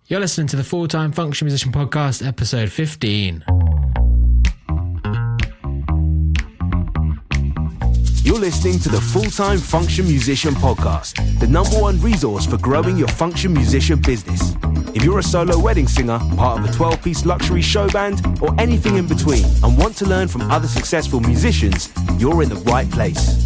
You're listening to the Full-Time Function Musician Podcast, episode 15. You're listening to the Full-Time Function Musician Podcast, the #1 resource for growing your function musician business. If you're a solo wedding singer, part of a 12-piece luxury show band, or anything in between, and want to learn from other successful musicians, you're in the right place.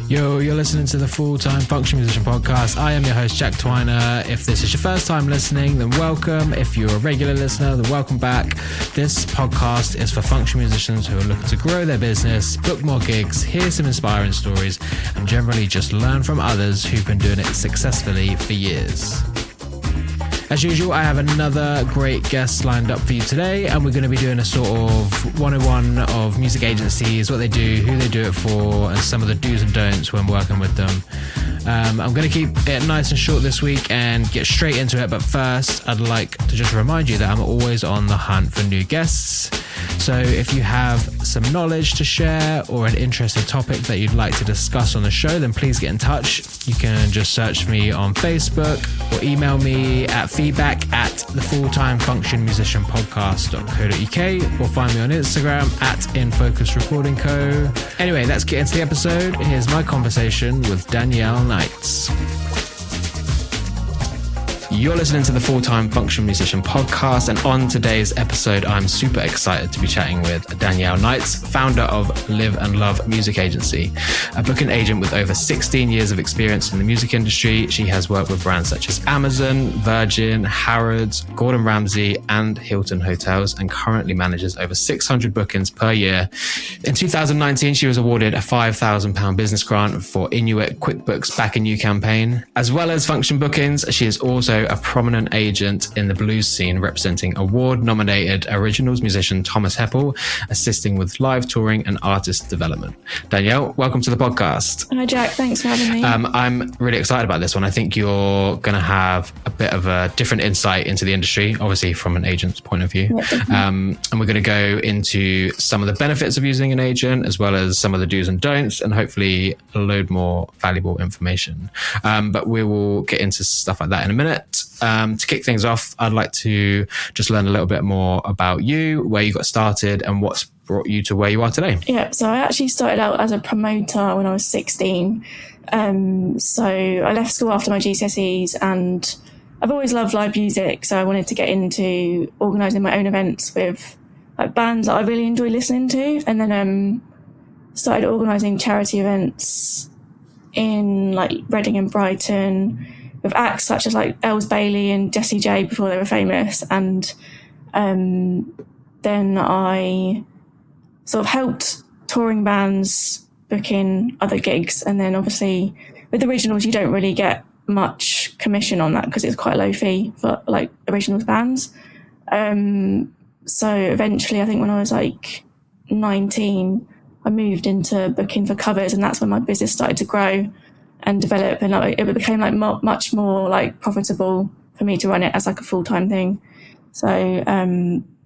Yo, you're listening to the Full-Time Function Musician Podcast. I am your host, Jack Twiner. If this is your first time listening, then welcome. If you're a regular listener, then welcome back. This podcast is for function musicians who are looking to grow their business, book more gigs, hear some inspiring stories, and generally just learn from others who've been doing it successfully for years. As usual, I have another great guest lined up for you today, and we're going to be doing a sort of 101 of music agencies, what they do, who they do it for, and some of the do's and don'ts when working with them. I'm going to keep it nice and short this week and get straight into it, but first, I'd like to just remind you that I'm always on the hunt for new guests. So if you have some knowledge to share or an interesting topic that you'd like to discuss on the show, then please get in touch. You can just search for me on Facebook or email me at feedback@thefulltimefunctionmusicianpodcast.co.uk or find me on Instagram @InFocusRecordingCo. Anyway, let's get into the episode. Here's my conversation with Danielle Knights. You're listening to the Full-Time Function Musician Podcast, and on today's episode, I'm super excited to be chatting with Danielle Knights, founder of Live and Love Music Agency, a booking agent with over 16 years of experience in the music industry. She has worked with brands such as Amazon, Virgin, Harrods, Gordon Ramsay, and Hilton Hotels, and currently manages over 600 bookings per year. In 2019, she was awarded a £5,000 business grant for Inuit QuickBooks Back in You campaign. As well as function bookings, she is also a prominent agent in the blues scene, representing award-nominated originals musician Thomas Heppel, assisting with live touring and artist development. Danielle, welcome to the podcast. Hi Jack, thanks for having me. I'm really excited about this one. I think you're going to have a bit of a different insight into the industry, obviously from an agent's point of view. And we're going to go into some of the benefits of using an agent, as well as some of the do's and don'ts, and hopefully a load more valuable information. But we will get into stuff like that in a minute. To kick things off, I'd like to just learn a little bit more about you, where you got started, and what's brought you to where you are today. Yeah, so I actually started out as a promoter when I was 16. So I left school after my GCSEs, and I've always loved live music, so I wanted to get into organising my own events with like bands that I really enjoy listening to, and then started organising charity events in like Reading and Brighton, with acts such as like Els Bailey and Jessie J before they were famous. And then I sort of helped touring bands book in other gigs. And then obviously with originals, you don't really get much commission on that because it's quite a low fee for like originals bands. So eventually, I think when I was like 19, I moved into booking for covers, and that's when my business started to grow and develop, and like, it became like much more like profitable for me to run it as like a full-time thing. So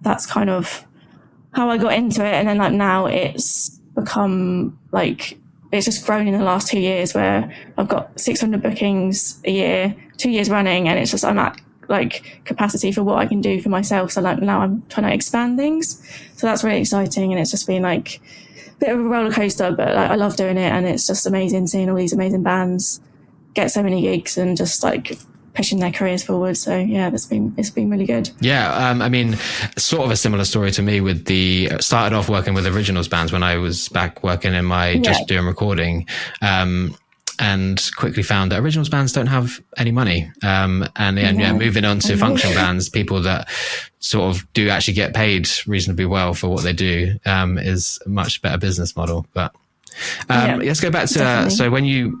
that's kind of how I got into it. And then like now it's become like, it's just grown in the last 2 years, where I've got 600 bookings a year, 2 years running, and it's just I'm at like capacity for what I can do for myself. So like now I'm trying to expand things, so that's really exciting. And it's just been like bit of a roller coaster, but like, I love doing it, and it's just amazing seeing all these amazing bands get so many gigs and just like pushing their careers forward. So yeah, it's been really good. Yeah, I mean, sort of a similar story to me with started off working with originals bands when I was back working in my just doing recording. And quickly found that originals bands don't have any money. Moving on to function bands, people that sort of do actually get paid reasonably well for what they do, is a much better business model. But let's go back to, so when you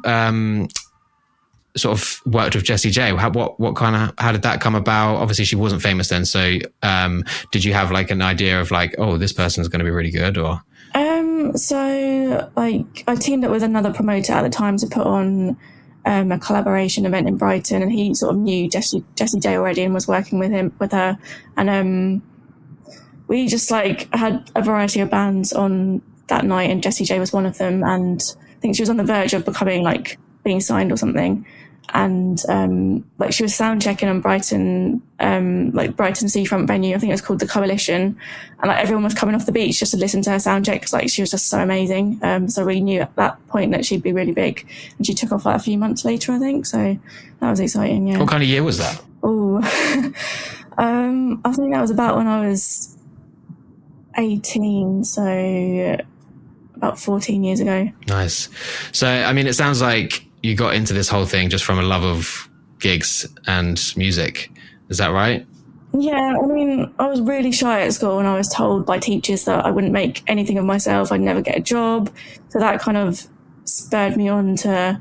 sort of worked with Jessie J, how did that come about? Obviously she wasn't famous then. So did you have like an idea of like, oh, this person's going to be really good, or? So like I teamed up with another promoter at the time to put on a collaboration event in Brighton, and he sort of knew Jessie J already and was working with her, and we just like had a variety of bands on that night, and Jessie J was one of them, and I think she was on the verge of being signed or something. and like she was sound checking on Brighton, like Brighton seafront venue. I think it was called the Coalition, and like everyone was coming off the beach just to listen to her sound check because like she was just so amazing. So we knew at that point that she'd be really big, and she took off like a few months later, I think. So that was exciting. Yeah. What kind of year was that? Oh, I think that was about when I was 18, so about 14 years ago. Nice. So, I mean, it sounds like you got into this whole thing just from a love of gigs and music. Is that right? Yeah, I mean, I was really shy at school and I was told by teachers that I wouldn't make anything of myself. I'd never get a job. So that kind of spurred me on to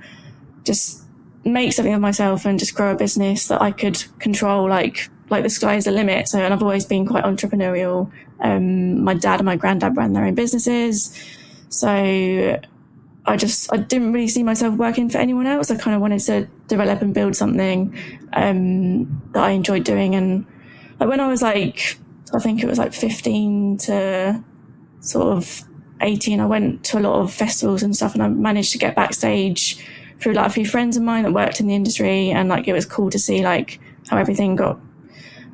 just make something of myself and just grow a business that I could control, like the sky is the limit. So, and I've always been quite entrepreneurial. My dad and my granddad ran their own businesses. So I didn't really see myself working for anyone else. I kind of wanted to develop and build something that I enjoyed doing. And like when I was like, I think it was like 15 to sort of 18, I went to a lot of festivals and stuff, and I managed to get backstage through like a few friends of mine that worked in the industry. And like it was cool to see like how everything got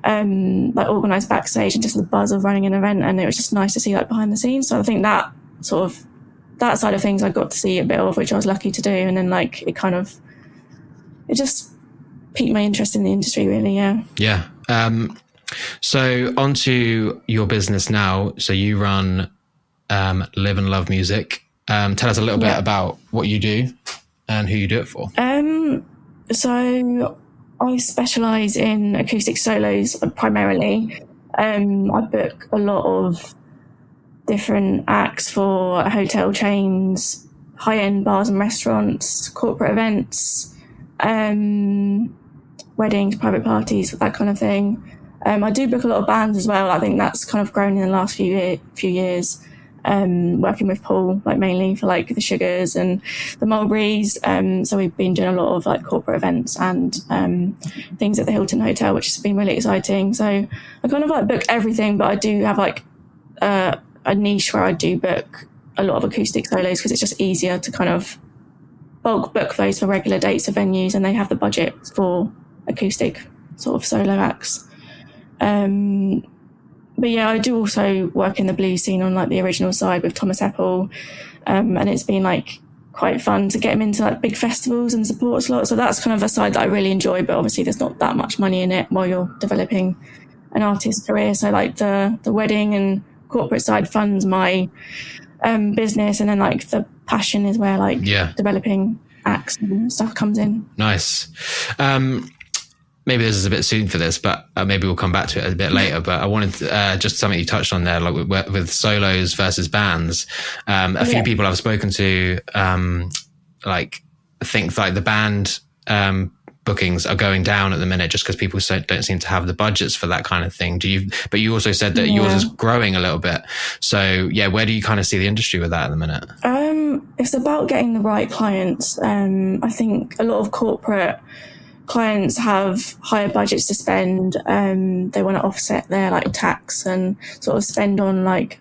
like organised backstage and just the buzz of running an event. And it was just nice to see like behind the scenes. So I think that sort of that side of things I got to see a bit of, which I was lucky to do. And then like it just piqued my interest in the industry, really. Yeah. So onto your business now. So you run Live and Love Music. Tell us a little bit about what you do and who you do it for. So I specialise in acoustic solos primarily. I book a lot of different acts for hotel chains, high-end bars and restaurants, corporate events, weddings, private parties, that kind of thing. I do book a lot of bands as well. I think that's kind of grown in the last few years. Working with Paul, like mainly for like the Sugars and the Mulberries. So we've been doing a lot of like corporate events and things at the Hilton Hotel, which has been really exciting. So I kind of like book everything, but I do have like a niche where I do book a lot of acoustic solos because it's just easier to kind of bulk book those for regular dates of venues, and they have the budget for acoustic sort of solo acts. But yeah, I do also work in the blues scene on like the original side with Thomas Heppel, and it's been like quite fun to get him into like big festivals and support a lot. So that's kind of a side that I really enjoy, but obviously there's not that much money in it while you're developing an artist's career. So like the wedding and corporate side funds my business, and then like the passion is where like developing acts and stuff comes in. Nice. Maybe this is a bit soon for this, but maybe we'll come back to it a bit later. But I wanted just something you touched on there, like with solos versus bands. A few people I've spoken to like think like the band bookings are going down at the minute just because people don't seem to have the budgets for that kind of thing. But you also said that yours is growing a little bit. So yeah, where do you kind of see the industry with that at the minute? It's about getting the right clients. I think a lot of corporate clients have higher budgets to spend. They want to offset their like tax and sort of spend on like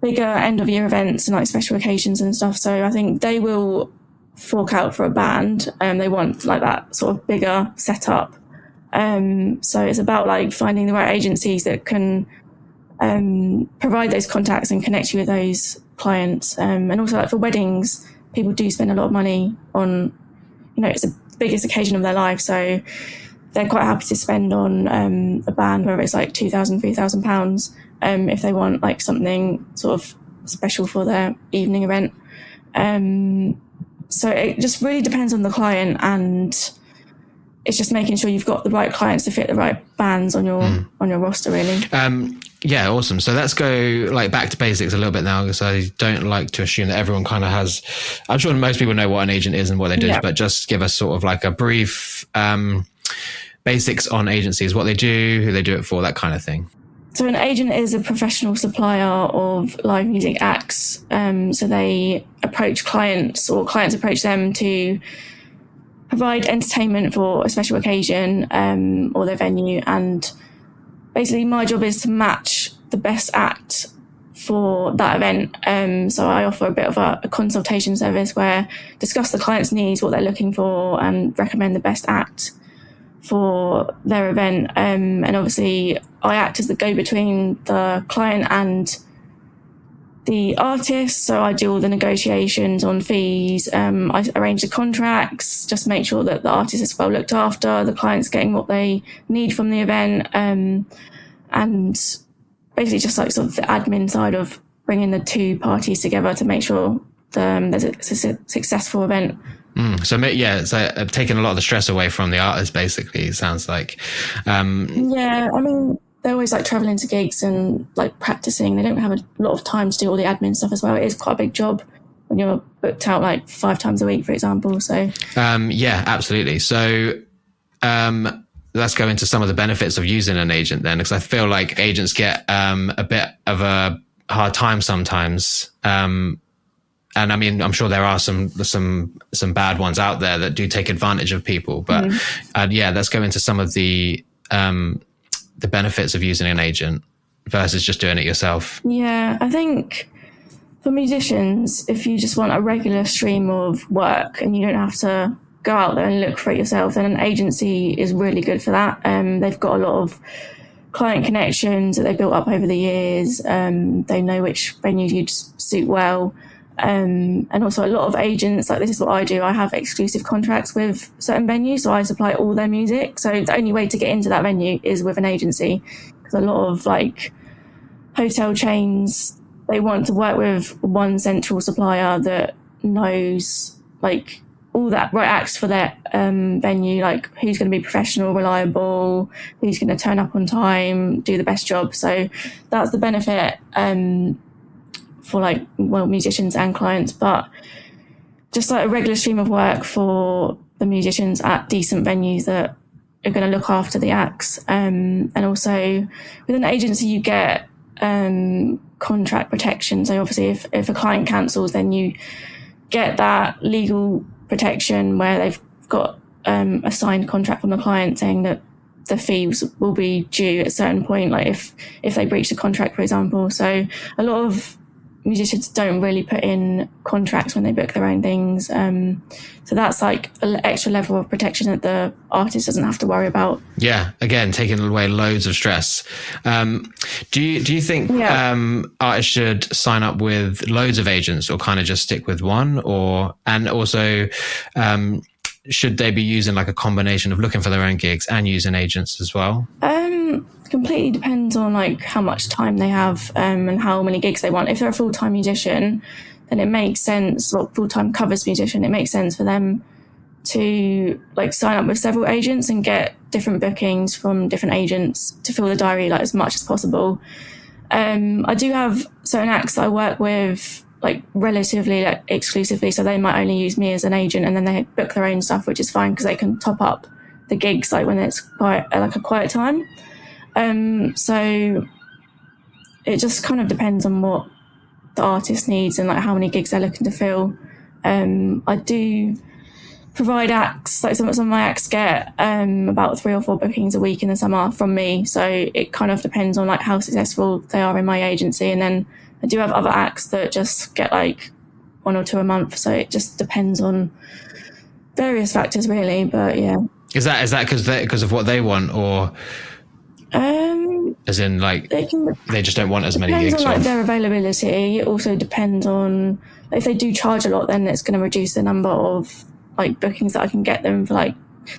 bigger end of year events and like special occasions and stuff. So I think they will fork out for a band, and they want like that sort of bigger setup. So it's about like finding the right agencies that can provide those contacts and connect you with those clients. And also like for weddings, people do spend a lot of money on, it's the biggest occasion of their life. So they're quite happy to spend on a band, whether it's like £2,000, £3,000, if they want like something sort of special for their evening event. So it just really depends on the client, and it's just making sure you've got the right clients to fit the right bands on your roster, really. Yeah, awesome. So let's go like back to basics a little bit now, because I don't like to assume that everyone kind of has. I'm sure most people know what an agent is and what they do, but just give us sort of like a brief basics on agencies, what they do, who they do it for, that kind of thing. So an agent is a professional supplier of live music acts. So they approach clients, or clients approach them to provide entertainment for a special occasion or their venue. And basically my job is to match the best act for that event. So I offer a bit of a consultation service where I discuss the client's needs, what they're looking for, and recommend the best act for their event. And obviously I act as the go-between the client and the artist. So I do all the negotiations on fees. I arrange the contracts, just make sure that the artist is well looked after, the client's getting what they need from the event. And basically just like sort of the admin side of bringing the two parties together to make sure there's a successful event. So taking a lot of the stress away from the artist, basically, it sounds like. Yeah, I mean, they're always like traveling to gigs and like practicing. They don't have a lot of time to do all the admin stuff as well. It is quite a big job when you're booked out like 5 times a week, for example. So yeah, absolutely. So let's go into some of the benefits of using an agent then, because I feel like agents get a bit of a hard time sometimes. And I mean, I'm sure there are some bad ones out there that do take advantage of people. But let's go into some of the benefits of using an agent versus just doing it yourself. Yeah, I think for musicians, if you just want a regular stream of work and you don't have to go out there and look for it yourself, then an agency is really good for that. They've got a lot of client connections that they've built up over the years. They know which venues you'd suit well. And also a lot of agents, like this is what I do, I have exclusive contracts with certain venues, so I supply all their music. So the only way to get into that venue is with an agency, because a lot of like hotel chains, they want to work with one central supplier that knows like all that right acts for their venue, like who's going to be professional, reliable, who's going to turn up on time, do the best job. So that's the benefit for like, well, musicians and clients, but just like a regular stream of work for the musicians at decent venues that are going to look after the acts. And also with an agency, you get contract protection. So obviously if a client cancels, then you get that legal protection where they've got a signed contract from the client saying that the fees will be due at a certain point, like if they breach the contract, for example. So a lot of musicians don't really put in contracts when they book their own things. So that's like an extra level of protection that the artist doesn't have to worry about. Yeah, again, taking away loads of stress. Do you think artists should sign up with loads of agents or kind of just stick with one? And also, should they be using like a combination of looking for their own gigs and using agents as well? Completely depends on like how much time they have and how many gigs they want. If they're a full-time musician, then it makes sense, or full-time covers musician, it makes sense for them to like sign up with several agents and get different bookings from different agents to fill the diary like as much as possible. I do have certain acts that I work with like relatively like exclusively, so they might only use me as an agent and then they book their own stuff, which is fine because they can top up the gigs like when it's quite like a quiet time. So it just kind of depends on what the artist needs and like how many gigs they're looking to fill. I do provide acts, like some of my acts get about 3 or 4 bookings a week in the summer from me. So it kind of depends on like how successful they are in my agency. And then I do have other acts that just get like 1 or 2 a month. So it just depends on various factors really. But yeah. Is that because of what they want, or as in like they just don't want as many gigs? Depends on like their availability. It also depends on like, if they do charge a lot, then it's going to reduce the number of like bookings that I can get them for. Like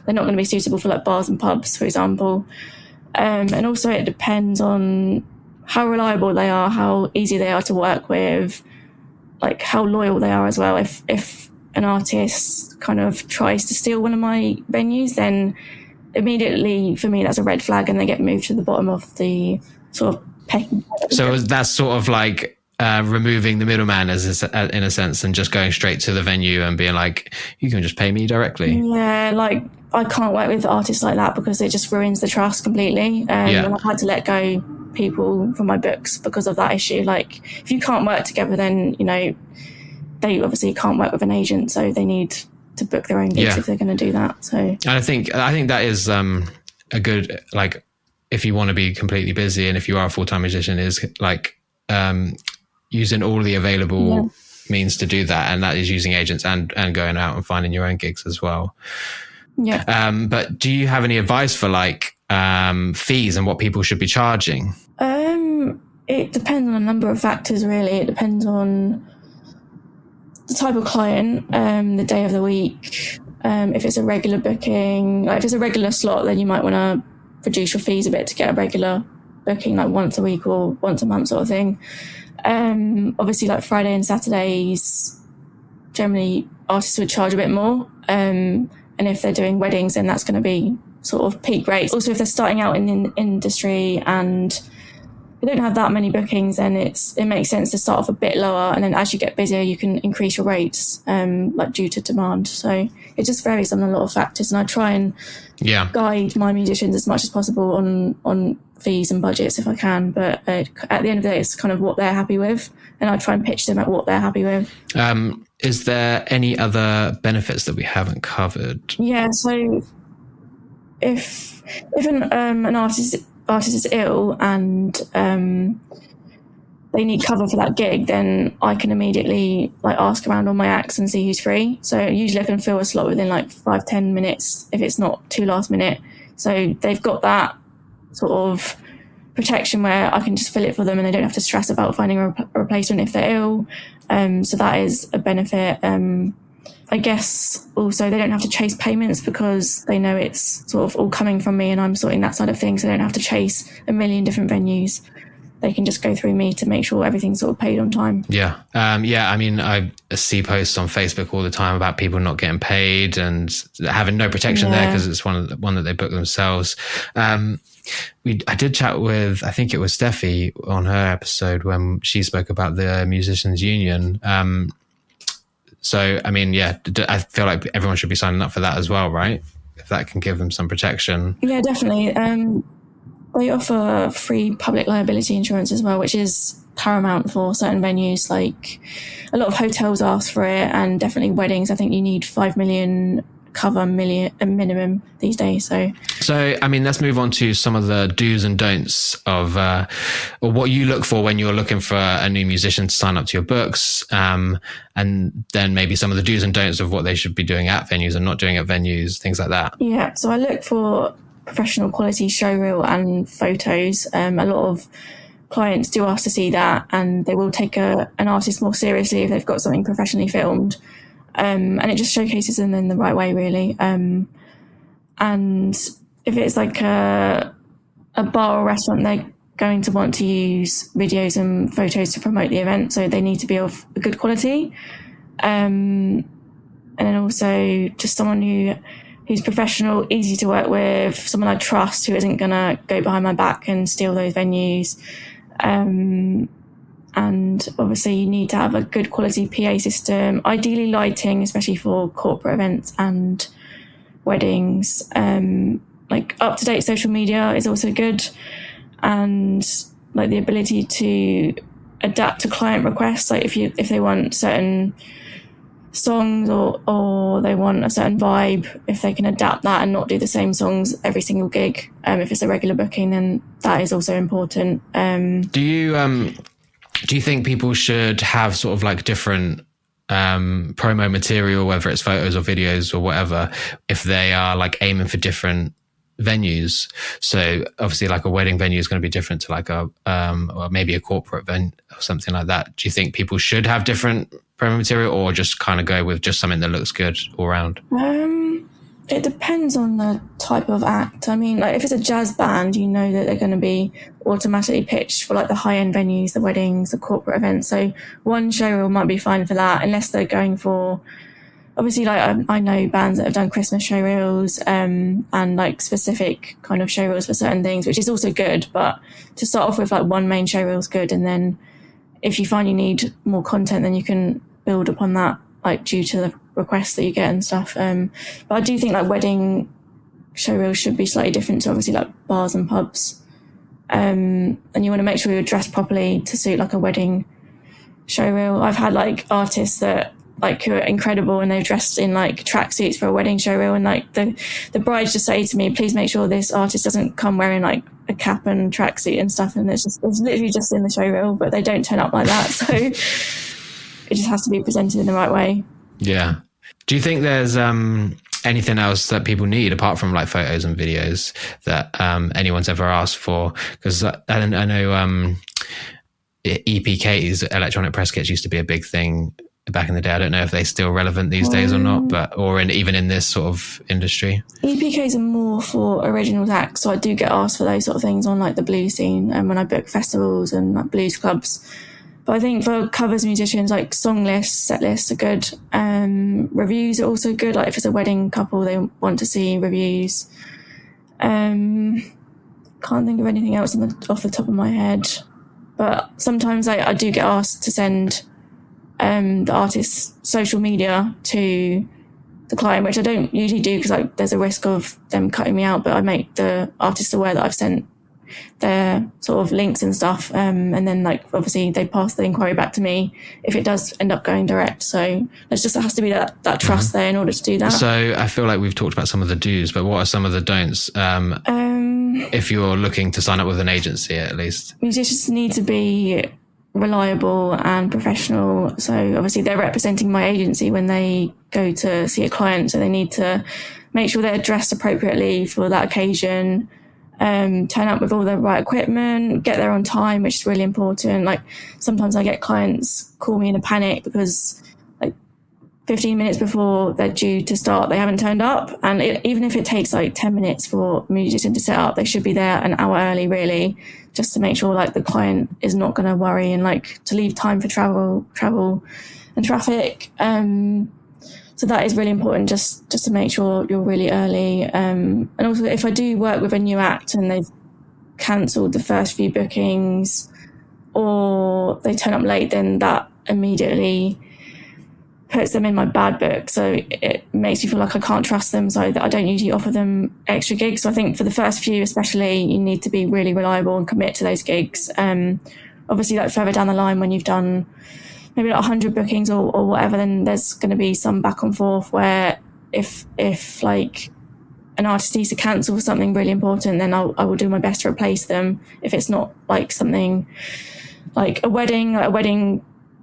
they're not going to be suitable for like bars and pubs, for example. And also it depends on how reliable they are, how easy they are to work with, like how loyal they are as well. If an artist kind of tries to steal one of my venues, then immediately for me that's a red flag and they get moved to the bottom of the sort of pecking. So that's sort of like removing the middleman in a sense and just going straight to the venue and being like, you can just pay me directly. Yeah, like I can't work with artists like that because it just ruins the trust completely. And I've had to let go people from my books because of that issue. Like if you can't work together, then you know they obviously can't work with an agent, so they need to book their own gigs if they're going to do that. So, and I think that is a good, like, if you want to be completely busy and if you are a full-time musician, is like using all the available means to do that, and that is using agents and going out and finding your own gigs as well. Yeah. But do you have any advice for like fees and what people should be charging? It depends on a number of factors, really. It depends on the type of client, the day of the week. If it's a regular booking, like if it's a regular slot, then you might want to reduce your fees a bit to get a regular booking, like once a week or once a month sort of thing. Obviously, like Friday and Saturdays, generally artists would charge a bit more. And if they're doing weddings, then that's going to be sort of peak rates. Also, if they're starting out in the industry and they don't have that many bookings, then it makes sense to start off a bit lower, and then as you get busier, you can increase your rates, like due to demand. So it just varies on a lot of factors, and I try and guide my musicians as much as possible on fees and budgets if I can. But at the end of the day, it's kind of what they're happy with, and I try and pitch them at what they're happy with. Is there any other benefits that we haven't covered? Yeah, so if an artist is ill and they need cover for that gig, then I can immediately like ask around all my acts and see who's free. So usually I can fill a slot within like 5-10 minutes if it's not too last minute. So they've got that sort of protection where I can just fill it for them and they don't have to stress about finding a replacement if they're ill. So that is a benefit. I guess also they don't have to chase payments because they know it's sort of all coming from me and I'm sorting that side of things. So they don't have to chase a million different venues. They can just go through me to make sure everything's sort of paid on time. Yeah. I mean, I see posts on Facebook all the time about people not getting paid and having no protection there because it's one that they book themselves. I did chat with, I think it was Steffi on her episode when she spoke about the Musicians Union. So, I mean, I feel like everyone should be signing up for that as well, right? If that can give them some protection. Yeah, definitely. They offer free public liability insurance as well, which is paramount for certain venues. Like a lot of hotels ask for it, and definitely weddings. I think you need 5 million cover a minimum these days. So I mean, let's move on to some of the do's and don'ts of or what you look for when you're looking for a new musician to sign up to your books, and then maybe some of the do's and don'ts of what they should be doing at venues and not doing at venues, things like that. Yeah, so I look for professional quality showreel and photos. A lot of clients do ask to see that, and they will take an artist more seriously if they've got something professionally filmed. And it just showcases them in the right way, really. And if it's like a bar or restaurant, they're going to want to use videos and photos to promote the event, so they need to be of a good quality. And then also just someone who's professional, easy to work with, someone I trust who isn't going to go behind my back and steal those venues. And obviously you need to have a good quality PA system, ideally lighting, especially for corporate events and weddings. Like up-to-date social media is also good, and like the ability to adapt to client requests. Like if they want certain songs or they want a certain vibe, if they can adapt that and not do the same songs every single gig. If it's a regular booking, then that is also important. Do you think people should have sort of like different promo material, whether it's photos or videos or whatever, if they are like aiming for different venues? So obviously like a wedding venue is going to be different to like or maybe a corporate venue or something like that. Do you think people should have different promo material, or just kind of go with just something that looks good all around? It depends on the type of act. I mean, like if it's a jazz band, you know that they're going to be automatically pitched for like the high-end venues, the weddings, the corporate events. So one showreel might be fine for that, unless they're going for, obviously, like I know bands that have done Christmas showreels and like specific kind of showreels for certain things, which is also good. But to start off with, like one main showreel is good, and then if you find you need more content, then you can build upon that, like due to the requests that you get and stuff. But I do think like wedding showreels should be slightly different to obviously like bars and pubs. And you want to make sure you're dressed properly to suit like a wedding showreel. I've had like artists that like who are incredible and they're dressed in like tracksuits for a wedding showreel, and like the brides just say to me, please make sure this artist doesn't come wearing like a cap and tracksuit and stuff, and it's literally just in the show reel, but they don't turn up like that. So it just has to be presented in the right way. Yeah. Do you think there's anything else that people need apart from like photos and videos that anyone's ever asked for? Because I know EPKs, electronic press kits, used to be a big thing back in the day. I don't know if they're still relevant these days or not, but even in this sort of industry. EPKs are more for originals acts, so I do get asked for those sort of things on like the blues scene and when I book festivals and like blues clubs. But I think for covers musicians, like song lists, set lists are good. Reviews are also good. Like if it's a wedding couple, they want to see reviews. Can't think of anything else off the top of my head. But sometimes I do get asked to send the artist's social media to the client, which I don't usually do because like there's a risk of them cutting me out. But I make the artist aware that I've sent their sort of links and stuff, and then like obviously they pass the inquiry back to me if it does end up going direct. So there has to be that trust there in order to do that. So I feel like we've talked about some of the do's, but what are some of the don'ts if you're looking to sign up with an agency? At least musicians need to be reliable and professional. So obviously they're representing my agency when they go to see a client, so they need to make sure they're dressed appropriately for that occasion. Turn up with all the right equipment, get there on time, which is really important. Like sometimes I get clients call me in a panic because like 15 minutes before they're due to start, they haven't turned up. And even if it takes like 10 minutes for a musician to set up, they should be there an hour early, really, just to make sure like the client is not going to worry and like to leave time for travel and traffic. So that is really important, just to make sure you're really early. And also, if I do work with a new act and they've cancelled the first few bookings or they turn up late, then that immediately puts them in my bad book. So it makes me feel like I can't trust them, so that I don't usually offer them extra gigs. So I think for the first few especially, you need to be really reliable and commit to those gigs. Obviously, like further down the line when you've done maybe like 100 bookings or whatever, then there's going to be some back and forth where if like an artist needs to cancel something really important, then I will do my best to replace them. If it's not like something like a wedding,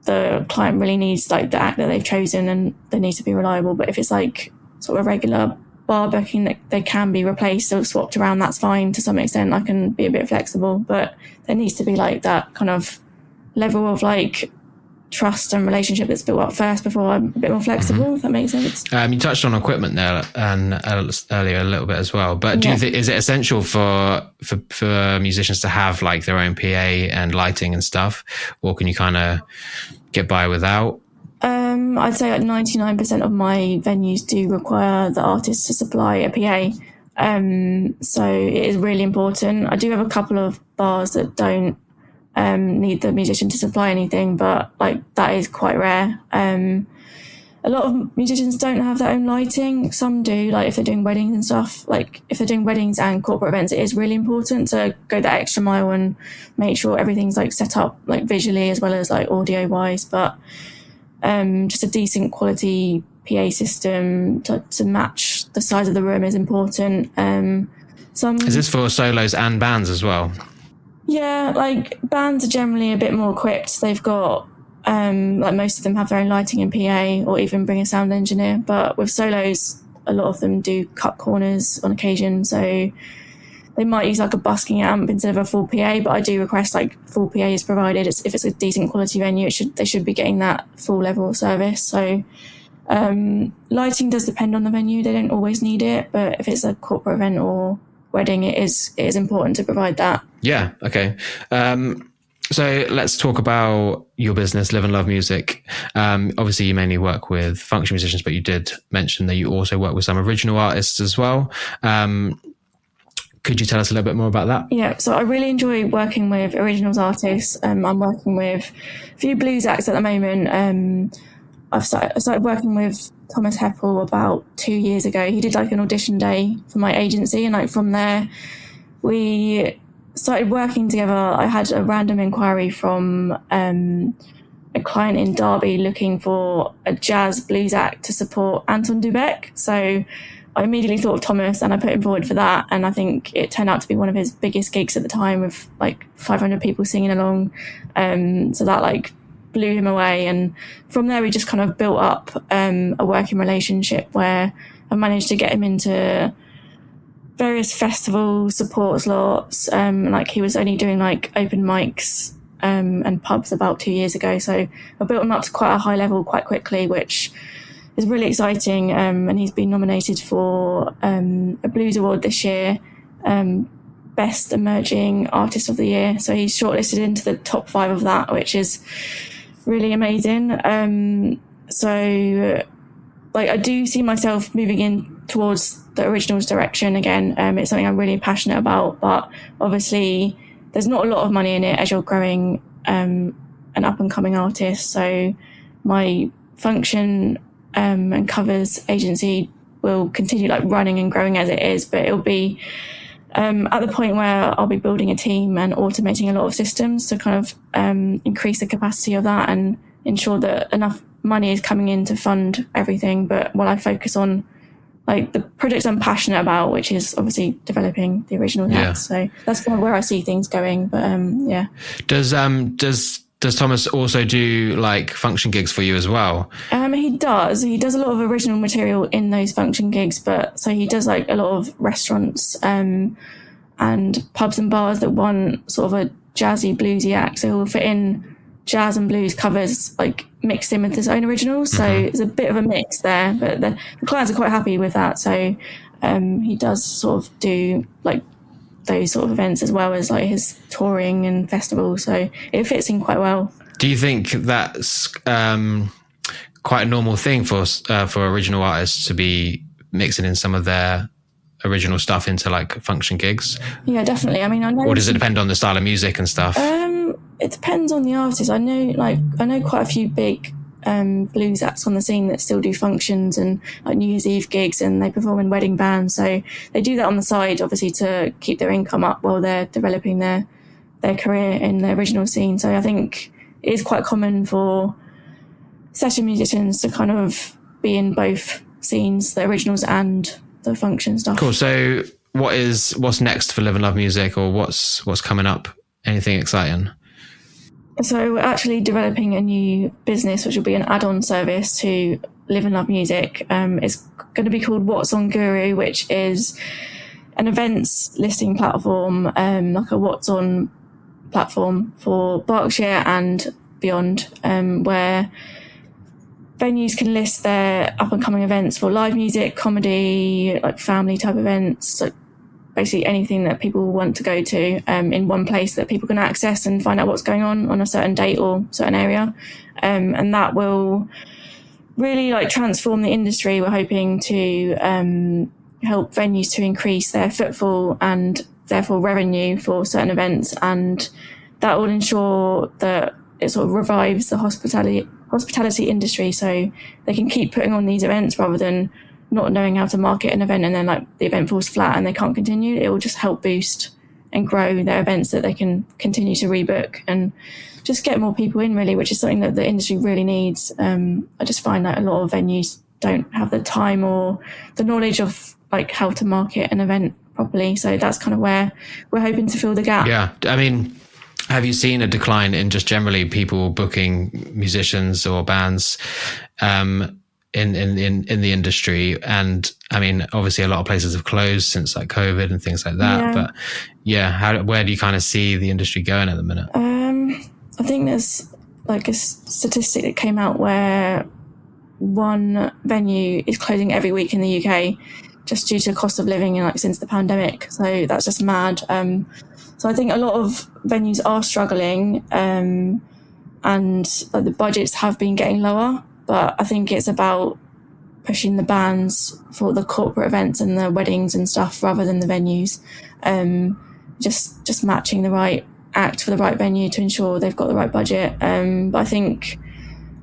the client really needs like the act that they've chosen and they need to be reliable. But if it's like sort of a regular bar booking that they can be replaced or swapped around, that's fine to some extent. I can be a bit flexible, but there needs to be like that kind of level of like trust and relationship that's built up first before I'm a bit more flexible, if that makes sense. You touched on equipment there and earlier a little bit as well, but do you think, is it essential for musicians to have like their own PA and lighting and stuff, or can you kind of get by without? I'd say like 99% of my venues do require the artist to supply a PA. So it is really important. I do have a couple of bars that don't need the musician to supply anything, but like that is quite rare. A lot of musicians don't have their own lighting. Some do, like if they're doing weddings and stuff. Like if they're doing weddings and corporate events, it is really important to go that extra mile and make sure everything's like set up like visually as well as like audio wise. But just a decent quality PA system to match the size of the room is important. Is this for solos and bands as well? Yeah, like bands are generally a bit more equipped. They've got like most of them have their own lighting and PA, or even bring a sound engineer. But with solos, a lot of them do cut corners on occasion, so they might use like a busking amp instead of a full PA. But I do request like full PA is provided. If it's a decent quality venue, they should be getting that full level of service. So lighting does depend on the venue. They don't always need it, but if it's a corporate event or wedding, it is important to provide that. Yeah. Okay. So let's talk about your business, Live and Love Music. Obviously you mainly work with function musicians, but you did mention that you also work with some original artists as well. Could you tell us a little bit more about that? Yeah, so I really enjoy working with originals artists. I'm working with a few blues acts at the moment. I started working with Thomas Heppel about 2 years ago. He did like an audition day for my agency, and like from there we started working together. I had a random inquiry from a client in Derby looking for a jazz blues act to support Anton Dubek. So I immediately thought of Thomas and I put him forward for that. And I think it turned out to be one of his biggest gigs at the time, with like 500 people singing along. So that like blew him away. And from there, we just kind of built up a working relationship where I managed to get him into various festivals, support slots. Like he was only doing like open mics and pubs about 2 years ago. So I built him up to quite a high level quite quickly, which is really exciting. And he's been nominated for a Blues Award this year, Best Emerging Artist of the Year. So he's shortlisted into the top 5 of that, which is really amazing. So like I do see myself moving in towards the originals direction again. It's something I'm really passionate about, but obviously there's not a lot of money in it as you're growing an up and coming artist. So my function and covers agency will continue like running and growing as it is, but it'll be at the point where I'll be building a team and automating a lot of systems to kind of increase the capacity of that and ensure that enough money is coming in to fund everything. But while I focus on like the projects I'm passionate about, which is obviously developing the original acts. So that's kind of where I see things going. But yeah. Does Thomas also do like function gigs for you as well? He does. He does a lot of original material in those function gigs, but so he does like a lot of restaurants and pubs and bars that want sort of a jazzy bluesy act. So he'll fit in jazz and blues covers like mixed in with his own originals. So it's a bit of a mix there, but the clients are quite happy with that. So he does sort of do like those sort of events as well as like his touring and festivals. So it fits in quite well. Do you think that's quite a normal thing for original artists to be mixing in some of their original stuff into like function gigs? Yeah, definitely. I mean, I know. Or does it depend on the style of music and stuff? It depends on the artist. I know quite a few big blues acts on the scene that still do functions and like New Year's Eve gigs, and they perform in wedding bands. So they do that on the side, obviously, to keep their income up while they're developing their career in the original scene. So I think it is quite common for session musicians to kind of be in both scenes, the originals and the function stuff. Cool. So what's next for Live and Love Music, or what's coming up? Anything exciting? So we're actually developing a new business, which will be an add-on service to Live and Love Music. It's going to be called What's On Guru, which is an events listing platform, like a What's On platform for Berkshire and beyond, where venues can list their up-and-coming events for live music, comedy, like family type events, like basically anything that people want to go to in one place that people can access and find out what's going on a certain date or certain area. And that will really like transform the industry. We're hoping to help venues to increase their footfall and therefore revenue for certain events. And that will ensure that it sort of revives the hospitality industry, so they can keep putting on these events rather than not knowing how to market an event and then like the event falls flat and they can't continue. It will just help boost and grow their events that they can continue to rebook and just get more people in, really, which is something that the industry really needs. I just find that a lot of venues don't have the time or the knowledge of like how to market an event properly. So that's kind of where we're hoping to fill the gap. Yeah. I mean, have you seen a decline in just generally people booking musicians or bands in the industry? And I mean, obviously a lot of places have closed since like COVID and things like that. Yeah. But yeah, where do you kind of see the industry going at the minute? I think there's like a statistic that came out where one venue is closing every week in the UK just due to cost of living and like since the pandemic. So that's just mad. So I think a lot of venues are struggling, and like the budgets have been getting lower, but I think it's about pushing the bands for the corporate events and the weddings and stuff rather than the venues. Just matching the right act for the right venue to ensure they've got the right budget. But I think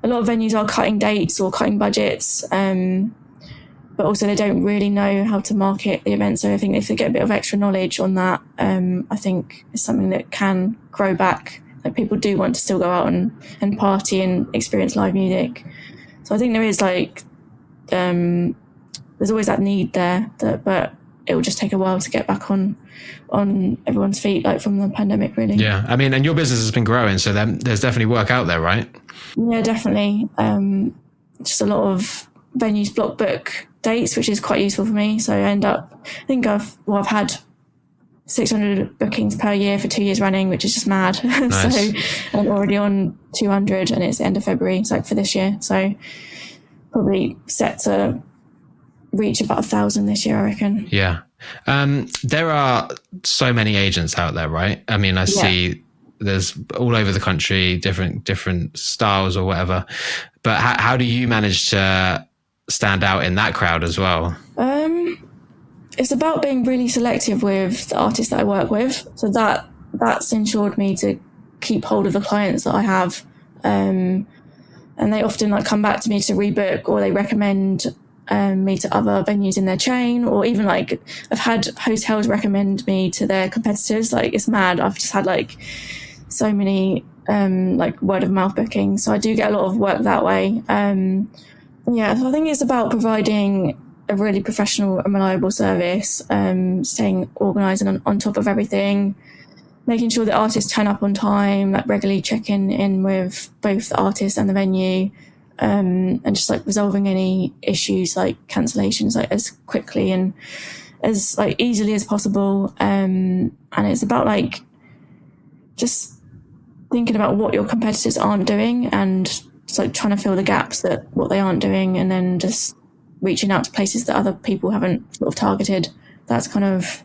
a lot of venues are cutting dates or cutting budgets, but also they don't really know how to market the event. So I think if they get a bit of extra knowledge on that, I think it's something that can grow back. Like people do want to still go out and party and experience live music. So I think there is like there's always that need there, but it will just take a while to get back on everyone's feet, like from the pandemic, really. Yeah, I mean, and your business has been growing, so there's definitely work out there, right? Yeah, definitely. Just a lot of venues block book dates, which is quite useful for me. So I've had 600 bookings per year for 2 years running, which is just mad. Nice. So I'm already on 200, and it's the end of February, so like for this year. So probably set to reach about 1,000 this year, I reckon. Yeah. There are so many agents out there, right? I mean, I see there's all over the country, different styles or whatever. But how do you manage to stand out in that crowd as well? It's about being really selective with the artists that I work with. So that's ensured me to keep hold of the clients that I have. And they often like come back to me to rebook, or they recommend me to other venues in their chain, or even like I've had hotels recommend me to their competitors. Like, it's mad. I've just had like so many like word of mouth bookings, so I do get a lot of work that way. So I think it's about providing a really professional and reliable service, staying organised and on top of everything, making sure the artists turn up on time, like regularly checking in with both the artist and the venue, and just like resolving any issues like cancellations like as quickly and as like easily as possible. And it's about like just thinking about what your competitors aren't doing and just like trying to fill the gaps that what they aren't doing, and then just reaching out to places that other people haven't sort of targeted. That's kind of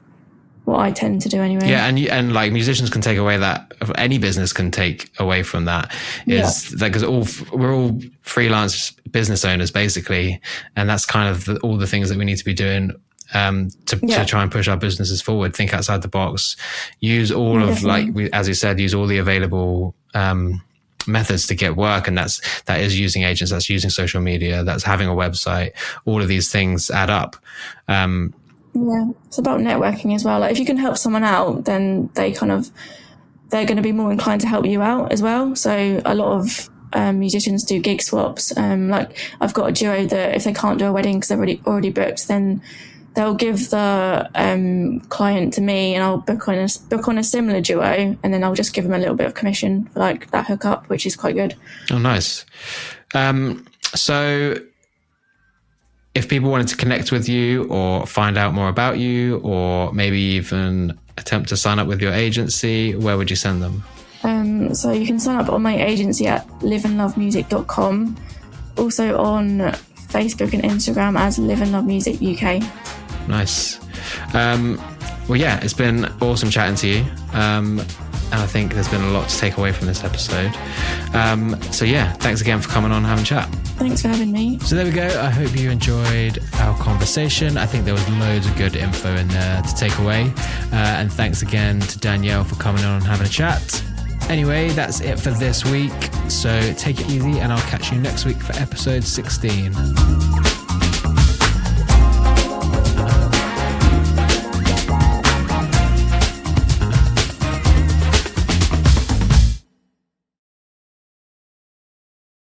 what I tend to do anyway. Yeah, and like musicians can take away that, any business can take away from that, is that because we're all freelance business owners basically, and that's kind of all the things that we need to be doing to try and push our businesses forward. Think outside the box, use all of as you said, use all the available methods to get work, and that is using agents, that's using social media, that's having a website. All of these things add up. It's about networking as well. Like, if you can help someone out, then they're going to be more inclined to help you out as well. So a lot of musicians do gig swaps. Like, I've got a duo that if they can't do a wedding because they're already booked, then they'll give the client to me, and I'll book on a similar duo, and then I'll just give them a little bit of commission for like that hookup, which is quite good. Oh, nice. So if people wanted to connect with you or find out more about you, or maybe even attempt to sign up with your agency, where would you send them? So you can sign up on my agency at liveandlovemusic.com. Also on Facebook and Instagram as Live and Love Music UK. Nice. Well, yeah, it's been awesome chatting to you. And I think there's been a lot to take away from this episode. So yeah, thanks again for coming on and having a chat. Thanks for having me. So there we go. I hope you enjoyed our conversation. I think there was loads of good info in there to take away. And thanks again to Danielle for coming on and having a chat. Anyway, that's it for this week. So take it easy, and I'll catch you next week for episode 16.